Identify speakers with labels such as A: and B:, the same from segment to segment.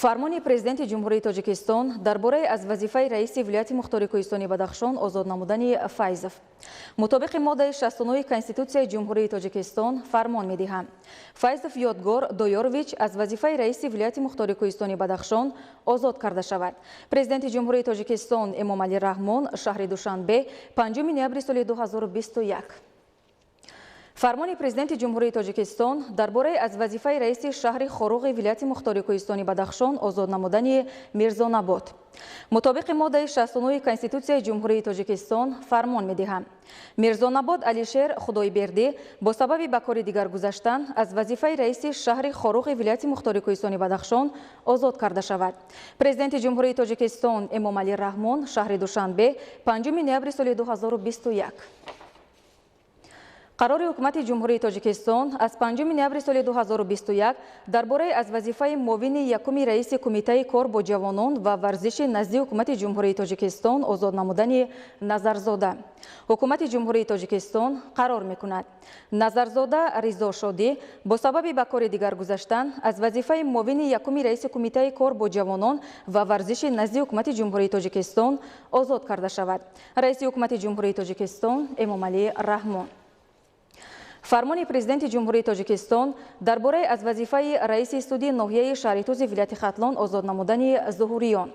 A: Фармони Президенти Ҷумҳурии Тоҷикистон дар бораи аз вазифаи раиси Вилояти Мухтори Кӯҳистони Бадахшон озод намудани Файзов. Мутобиқи моддаи 69 Конститутсияи Ҷумҳурии Тоҷикистон фармон медиҳам. Файзов Ёдгор Доёрович аз вазифаи раиси Вилояти Мухтори Кӯҳистони Бадахшон озод карда шавад. Президенти Ҷумҳурии Тоҷикистон Эмомалӣ Раҳмон шаҳри Душанбе 5 ноябри соли 2021. Фармони Президенти Ҷумҳурии Тоҷикистон дар бораи аз вазифаи раиси шаҳри Хоруғи Вилояти Мухтори Кӯҳистони Бадахшон озод намудани Мирзонабот. Мутобиқи моддаи 69 Конститутсияи Ҷумҳурии Тоҷикистон фармон медиҳам. Мирзонабот Алишер Худоберди бо сабаби ба кори дигар гузаштан аз вазифаи раиси шаҳри Хоруғи Вилояти Мухтори Кӯҳистони Бадахшон озод карда шавад. Президенти Ҷумҳурии Тоҷикистон Эмомалӣ Раҳмон шаҳри Душанбе 5 ноябри соли 2021. Қарори ҳукумати Ҷумҳурии Тоҷикистон аз 5 ноябри соли 2021 дар бораи аз вазифаи муовини якуми раиси кумитаи кор бо ҷавонон ва варзиши назди ҳукумати Ҷумҳурии Тоҷикистон озод намудани Назарзода. ҳукумати Ҷумҳурии Тоҷикистон қарор мекунад Назарзода Ризо Шодӣ бо сабаби ба кори дигар гузаштан аз вазифаи муовини якуми раиси кумитаи кор бо ҷавонон ва варзиши назди ҳукумати Ҷумҳурии Тоҷикистон озод карда шавад. Раиси ҳукумати Ҷумҳурии Тоҷикистон Эмомалӣ Раҳмон. Фармони Президенти Ҷумҳурии Тоҷикистон дар бораи аз вазифаи раиси суди ноҳияи шаҳритӯзи Вилояти Хатлон озод намудани Зуҳуриён.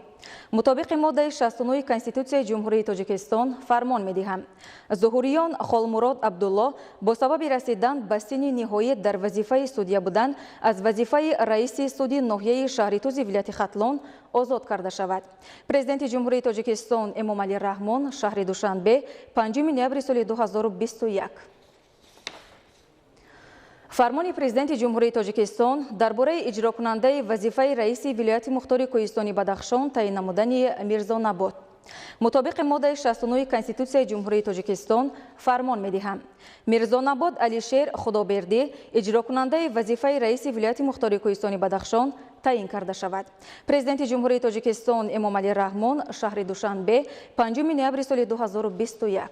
A: Мутобиқи моддаи 69 Конститутсияи Ҷумҳурии Тоҷикистон фармон медиҳам. Зуҳуриён Холмурод Абдулло бо сабаби расидан ба синни ниҳоӣ дар вазифаи судия будан аз вазифаи раиси суди ноҳияи шаҳритӯзи Вилояти Хатлон озод карда шавад. Президенти Ҷумҳурии Тоҷикистон Эмомалӣ Раҳмон шаҳри Душанбе 5 ноябри соли 2021. Фармони Президенти Ҷумҳурии Тоҷикистон дар бораи иҷрокунандаи вазифаи раиси Вилояти Мухтори Кӯҳистони Бадахшон таъин намудани Мирзонабот. Мутобиқи моддаи 69 Конститутсияи Ҷумҳурии Тоҷикистон фармон медиҳам. Мирзонабот Алишер Худоберди иҷрокунандаи вазифаи раиси Вилояти Мухтори Кӯҳистони Бадахшон таъин карда шавад. Президенти Ҷумҳурии Тоҷикистон Эмомалӣ Раҳмон шаҳри Душанбе 5 ноябри соли 2021.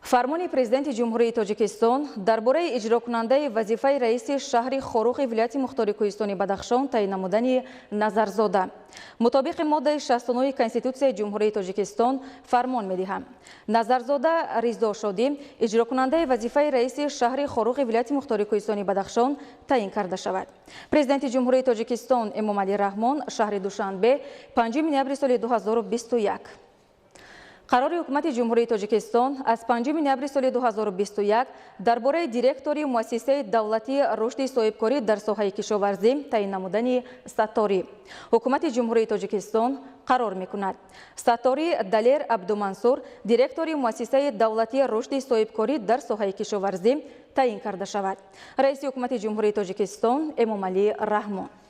A: Фармони Президенти Ҷумҳурии Тоҷикистон дар бораи иҷрокунандаи вазифаи раиси шаҳри Хоруғи Вилояти Мухтори Кӯҳистони Бадахшон таъин намудани Назарзода. Мутобиқи моддаи 69 Конститутсияи Ҷумҳурии Тоҷикистон фармон медиҳам. Назарзода Ризо Шодӣ иҷрокунандаи вазифаи раиси шаҳри Хоруғи Вилояти Мухтори Кӯҳистони Бадахшон таъин карда шавад. Президенти Ҷумҳурии Тоҷикистон Эмомалӣ Раҳмон шаҳри Душанбе 5 ноябри соли 2021. Қарори ҳукумати Ҷумҳурии Тоҷикистон аз 5 ноябри соли 2021 дар бораи директори муассисаи давлатии рушди соҳибкорӣ дар соҳаи кишоварзӣ таъин намудани Саттори. ҳукумати Ҷумҳурии Тоҷикистон қарор мекунад Саттори Далер Абдумансур директори муассисаи давлатии рушди соҳибкорӣ дар соҳаи кишоварзӣ таъин карда шавад. раиси ҳукумати Ҷумҳурии Тоҷикистон Эмомалӣ Раҳмон.